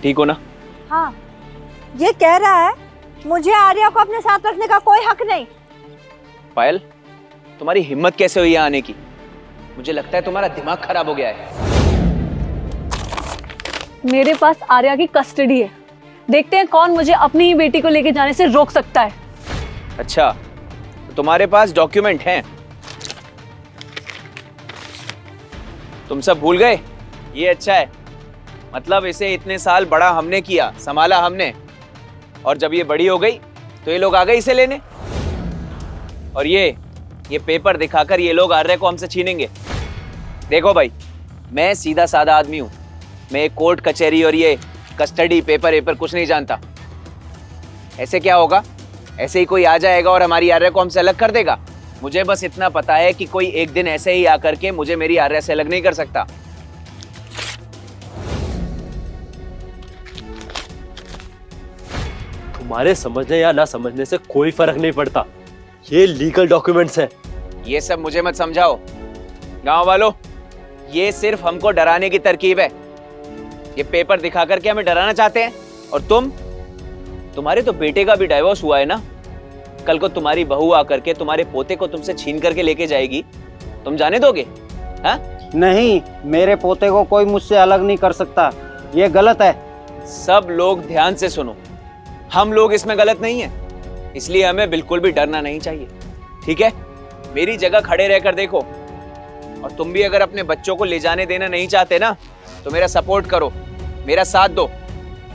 ठीक हो ना? हाँ, ये कह रहा है मुझे आर्या को अपने साथ रखने का कोई हक नहीं। पायल, तुम्हारी हिम्मत कैसे हुई यहाँ आने की? मुझे लगता है तुम्हारा दिमाग खराब हो गया है। मेरे पास आर्या की कस्टडी है, देखते हैं कौन मुझे अपनी ही बेटी को लेके जाने से रोक सकता है। अच्छा, तो तुम्हारे पास डॉक्यूमेंट हैं? तुम सब भूल गए? ये अच्छा है, मतलब इसे इतने साल बड़ा हमने किया, संभाला हमने, और जब ये बड़ी हो गई तो ये लोग आ गए इसे लेने। और ये पेपर दिखाकर ये लोग आर्या को हमसे छीनेंगे। देखो भाई, मैं सीधा साधा आदमी हूं, मैं कोर्ट कचहरी और ये कस्टडी पेपर कुछ नहीं जानता। ऐसे क्या होगा? ऐसे ही कोई आ जाएगा और हमारी आर्या को हमसे अलग कर देगा। मुझे बस इतना पता है कि कोई एक दिन ऐसे ही आकर के मुझे मेरी आर्या से अलग नहीं कर सकता। तुम्हारे समझने या ना समझने से कोई फर्क नहीं पड़ता, ये लीगल डॉक्यूमेंट्स हैं। ये सब मुझे मत समझाओ। गांव वालों, ये सिर्फ हमको डराने की तरकीब है। ये पेपर दिखा करके हमें डराना चाहते हैं। और तुम्हारे तो बेटे का भी डाइवोर्स हुआ है ना? कल को तुम्हारी बहू आकर के तुम्हारे पोते को तुमसे छीन करके लेके जाएगी, तुम जाने दोगे? हाँ? नहीं, मेरे पोते को कोई मुझसे अलग नहीं कर सकता, ये गलत है। सब लोग ध्यान से सुनो, हम लोग इसमें गलत नहीं है, इसलिए हमें बिल्कुल भी डरना नहीं चाहिए, ठीक है? मेरी जगह खड़े रहकर देखो। और तुम भी अगर अपने बच्चों को ले जाने देना नहीं चाहते ना, तो मेरा सपोर्ट करो, मेरा साथ दो।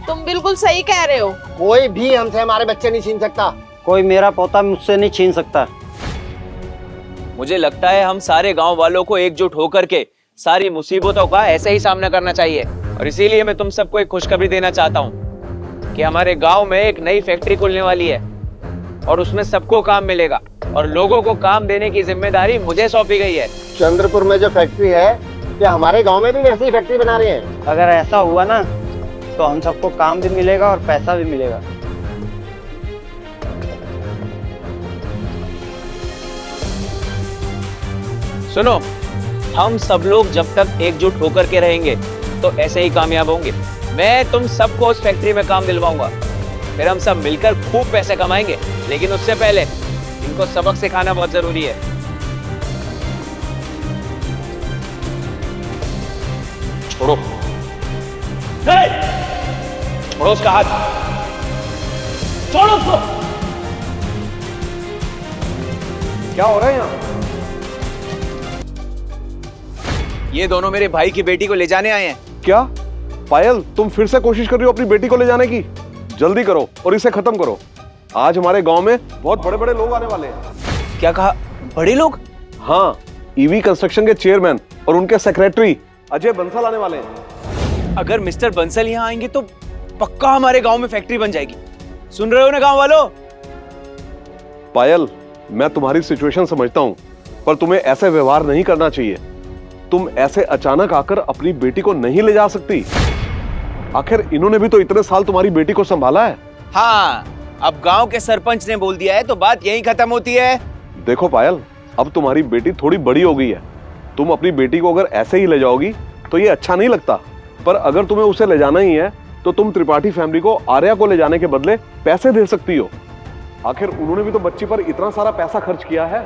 तुम बिल्कुल सही कह रहे हो। कोई भी हमसे हमारे बच्चे नहीं छीन सकता। कोई मेरा पोता मुझसे नहीं छीन सकता। मुझे लगता है हम सारे गांव वालों को एकजुट होकर के सारी मुसीबतों का ऐसे ही सामना करना चाहिए। और इसीलिए मैं तुम सबको एक खुशखबरी देना चाहता हूँ कि हमारे गांव में एक नई फैक्ट्री खुलने वाली है और उसमें सबको काम मिलेगा और लोगों को काम देने की जिम्मेदारी मुझे सौंपी गई है। चंद्रपुर में जो फैक्ट्री है, क्या हमारे गांव में भी वैसी ही फैक्ट्री बना रहे हैं? अगर ऐसा हुआ ना तो हम सबको काम भी मिलेगा और पैसा भी मिलेगा। सुनो, हम सब लोग जब तक एकजुट होकर के रहेंगे तो ऐसे ही कामयाब होंगे। मैं तुम सबको उस फैक्ट्री में काम दिलवाऊंगा, फिर हम सब मिलकर खूब पैसे कमाएंगे। लेकिन उससे पहले इनको सबक सिखाना बहुत जरूरी है। छोड़ो, छोड़ो उसका हाथ, छोड़ो उसको। क्या हो रहा है यहाँ? ये दोनों मेरे भाई की बेटी को ले जाने आए हैं। क्या पायल, तुम फिर से कोशिश कर रही हो अपनी बेटी को ले जाने की? जल्दी करो और इसे खत्म करो। आज हमारे गांव में बहुत बड़े बड़े लोग आने वाले हैं। क्या कहा? बड़े लोग? हाँ, ईवी कंस्ट्रक्शन के चेयरमैन और उनके सेक्रेटरी अजय बंसल आने वाले हैं। अगर मिस्टर बंसल यहाँ आएंगे तो पक्का हमारे गांव में फैक्ट्री बन जाएगी। सुन रहे हो ना गांव वालों? पायल, मैं तुम्हारी सिचुएशन समझता हूँ, पर तुम्हें ऐसे व्यवहार नहीं करना चाहिए। तुम ऐसे अचानक आकर अपनी बेटी को नहीं ले जा सकती। आखिर इन्होंने भी तो इतने साल तुम्हारी बेटी को संभाला है। हाँ, अब गांव के सरपंच ने बोल दिया है तो बात यहीं खत्म होती है। देखो पायल, अब तुम्हारी बेटी थोड़ी बड़ी हो गई है। तुम अपनी बेटी को अगर ऐसे ही ले जाओगी तो ये अच्छा नहीं लगता। पर अगर तुम्हें उसे ले जाना ही है तो तुम त्रिपाठी फैमिली को आर्या को ले जाने के बदले पैसे दे सकती हो। आखिर उन्होंने भी तो बच्ची पर इतना सारा पैसा खर्च किया है।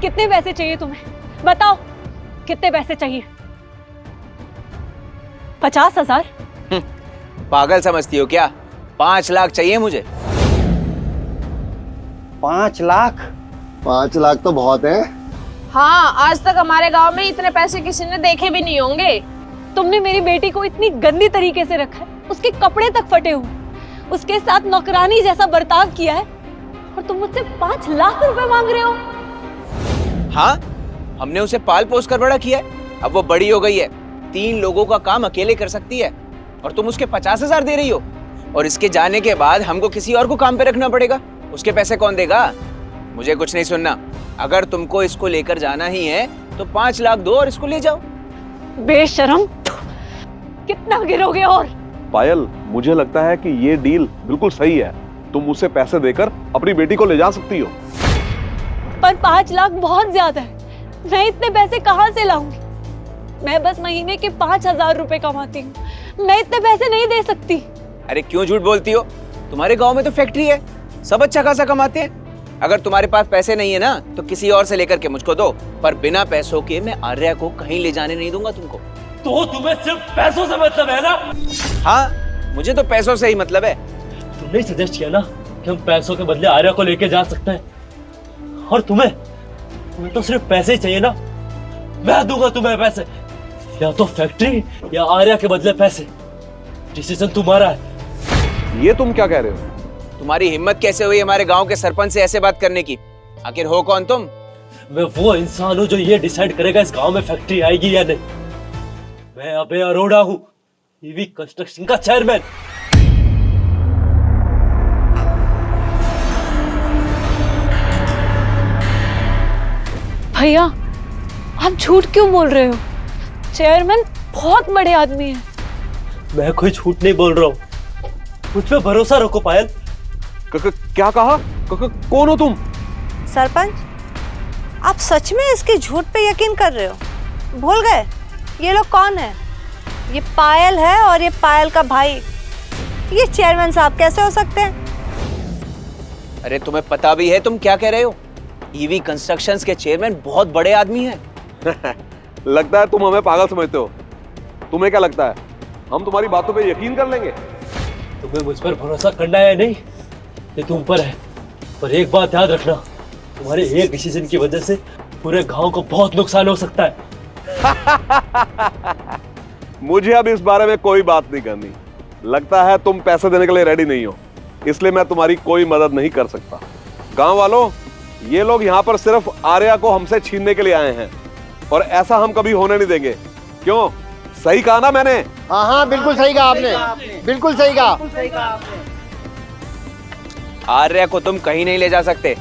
कितने पैसे चाहिए तुम्हें? बताओ, कितने पैसे चाहिए? 50,000? पागल समझती हो क्या? 5 लाख चाहिए मुझे। 5 लाख? 5 लाख तो बहुत है। हाँ, आज तक हमारे गांव में इतने पैसे किसी ने देखे भी नहीं होंगे। तुमने मेरी बेटी को इतनी गंदी तरीके से रखा है, उसके कपड़े तक फटे हुए, उसके साथ नौकरानी जैसा बर्ताव किया है, और तुम मुझसे 5 लाख रुपए मांग रहे हो? हाँ, हमने उसे पाल पोस कर बड़ा किया है। अब वो बड़ी हो गई है, 3 लोगों का काम अकेले कर सकती है, और तुम उसके 50,000 दे रही हो। और इसके जाने के बाद हमको किसी और को काम पे रखना पड़ेगा। उसके पैसे कौन देगा? मुझे कुछ नहीं सुनना। अगर तुमको इसको लेकर जाना ही है तो 5 लाख दो और इसको ले जाओ। बेशरम, कितना गिरोगे? और पायल, मुझे लगता है कि ये डील बिल्कुल सही है। तुम उसे पैसे देकर अपनी बेटी को ले जा सकती हो। पर 5 लाख बहुत ज्यादा है, मैं इतने पैसे कहाँ से लाऊंगी? मैं बस महीने के 5,000 रुपए कमाती हूँ। मैं इतने पैसे नहीं दे सकती। अरे क्यों झूठ बोलती हो? तुम्हारे गांव में तो फैक्ट्री है, सब अच्छा खासा कमाते हैं। अगर तुम्हारे पास पैसे नहीं है ना तो किसी और से लेकर के मुझको दो, पर बिना पैसों के मैं आर्या को कहीं ले जाने नहीं दूंगा तुमको। तो तुम्हें सिर्फ पैसों से मतलब है ना? हाँ, मुझे तो पैसों से ही मतलब है। तुमने ही सजेस्ट किया ना कि हम पैसों के बदले आर्या को लेके जा सकते हैं, और तुम्हें तो सिर्फ पैसे ही चाहिए ना। मैं दूंगा तुम्हें पैसे, या तो फैक्ट्री या आर्या के बदले पैसे। डिसीजन तुम्हारा है। ये तुम क्या कह रहे हो? तुम्हारी हिम्मत कैसे हुई हमारे गांव के सरपंच से ऐसे बात करने की? आखिर हो कौन तुम? मैं वो इंसान हूं जो ये डिसाइड करेगा इस गांव में फैक्ट्री आएगी या नहीं। मैं अभय अरोड़ा हूं, ईवी कंस्ट्रक्शन का चेयरमैन। भैया, आप झूठ क्यों बोल रहे हो? चेयरमैन बहुत बड़े आदमी हैं। मैं कोई झूठ नहीं बोल रहा हूं, मुझ पे भरोसा रखो पायल। क्या कहा? कौन हो तुम? सरपंच, आप सच में इसके झूठ पे यकीन कर रहे हो? भूल गए ये लोग कौन है? ये पायल है और ये पायल का भाई। ये चेयरमैन साहब कैसे हो सकते हैं? अरे तुम्हें पता भी है तुम क्या कह रहे हो? ईवी कंस्ट्रक्शंस के चेयरमैन बहुत बड़े आदमी हैं। लगता है तुम हमें पागल समझते हो। तुम्हें क्या लगता है हम तुम्हारी बातों पे यकीन कर लेंगे? तुम्हें मुझ पर भरोसा करना है नहीं, ये तुम पर है। पर एक बात याद रखना, तुम्हारे एक डिसीजन की वजह से पूरे गांव को बहुत नुकसान हो सकता है। मुझे अब इस बारे में कोई बात नहीं करनी। लगता है तुम पैसे देने के लिए रेडी नहीं हो, इसलिए मैं तुम्हारी कोई मदद नहीं कर सकता। गांव वालों, ये लोग यहाँ पर सिर्फ आर्या को हमसे छीनने के लिए आए हैं, और ऐसा हम कभी होने नहीं देंगे। क्यों? सही कहा ना मैंने? हाँ हाँ, बिल्कुल सही कहा आपने, बिल्कुल सही कहा। आर्या को तुम कहीं नहीं ले जा सकते।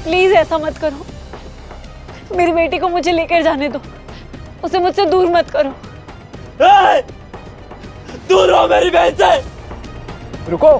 प्लीज ऐसा मत करो, मेरी बेटी को मुझे लेकर जाने दो, उसे मुझसे दूर मत करो। दूर रहो मेरी बहन से। रुको,